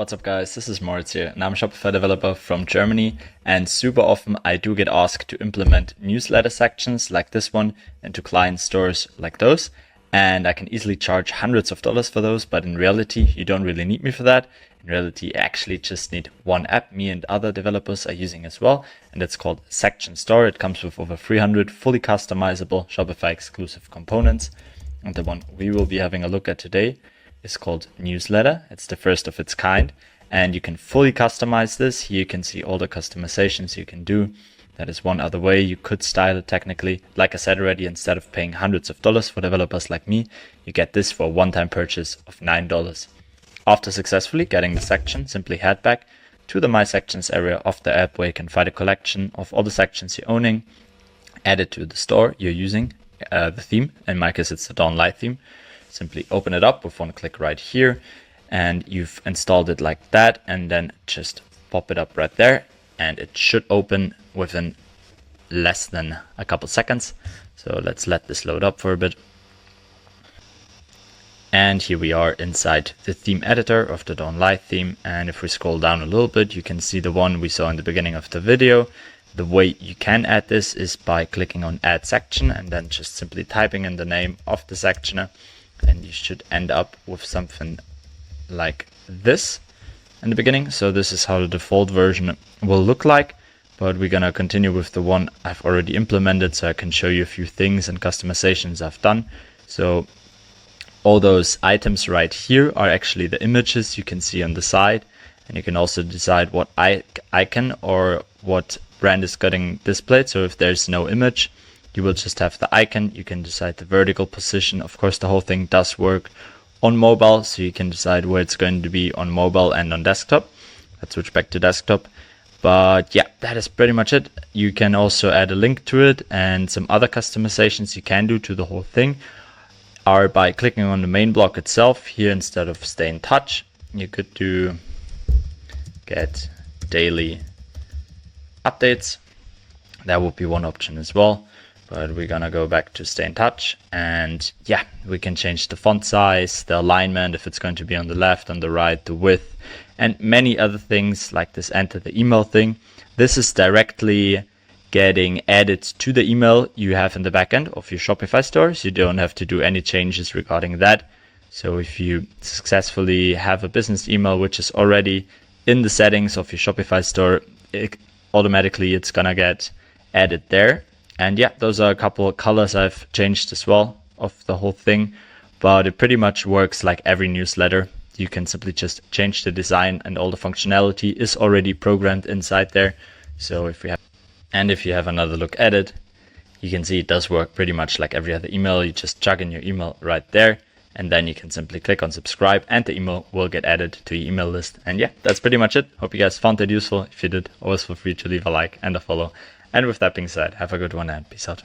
What's up guys, this is Moritz here and I'm a Shopify developer from Germany, and super often I do get asked to implement newsletter sections like this one into client stores like those, and I can easily charge hundreds of dollars for those, but in reality you don't really need me for that. In reality you actually just need one app me and other developers are using as well, and it's called Section Store. It comes with over 300 fully customizable Shopify exclusive components, and the one we will be having a look at today is called Newsletter. It's the first of its kind, and you can fully customize this. Here you can see all the customizations you can do. That is one other way you could style it technically. Like I said already, instead of paying hundreds of dollars for developers like me, you get this for a one-time purchase of $9. After successfully getting the section, simply head back to the My Sections area of the app where you can find a collection of all the sections you're owning, add it to the store you're using, the theme. In my case, it's the Dawn Light theme. Simply open it up with one click right here, and you've installed it like that, and then just pop it up right there, and it should open within less than a couple seconds. So let's let this load up for a bit. And here we are inside the theme editor of the Dawn Light theme, and if we scroll down a little bit, you can see the one we saw in the beginning of the video. The way you can add this is by clicking on Add Section and then just simply typing in the name of the sectioner, and you should end up with something like this in the beginning. So this is how the default version will look like, but we're gonna continue with the one I've already implemented so I can show you a few things and customizations I've done. So all those items right here are actually the images you can see on the side, and you can also decide what icon or what brand is getting displayed. So if there's no image, you will just have the icon. You can decide the vertical position. Of course, the whole thing does work on mobile, so you can decide where it's going to be on mobile and on desktop. Let's switch back to desktop. But yeah, that is pretty much it. You can also add a link to it, and some other customizations you can do to the whole thing are by clicking on the main block itself. Here, instead of stay in touch, you could do get daily updates. That would be one option as well. But we're gonna go back to stay in touch, and yeah, we can change the font size, the alignment, if it's going to be on the left, on the right, the width, and many other things like this enter the email thing. This is directly getting added to the email you have in the backend of your Shopify store, so you don't have to do any changes regarding that. So if you successfully have a business email which is already in the settings of your Shopify store, automatically it's gonna get added there. And yeah, those are a couple of colors I've changed as well of the whole thing, but it pretty much works like every newsletter. You can simply just change the design, and all the functionality is already programmed inside there. So if you have another look at it, you can see it does work pretty much like every other email. You just chuck in your email right there, and then you can simply click on subscribe, and the email will get added to your email list. And yeah, that's pretty much it. Hope you guys found that useful. If you did, always feel free to leave a like and a follow. And with that being said, have a good one and peace out.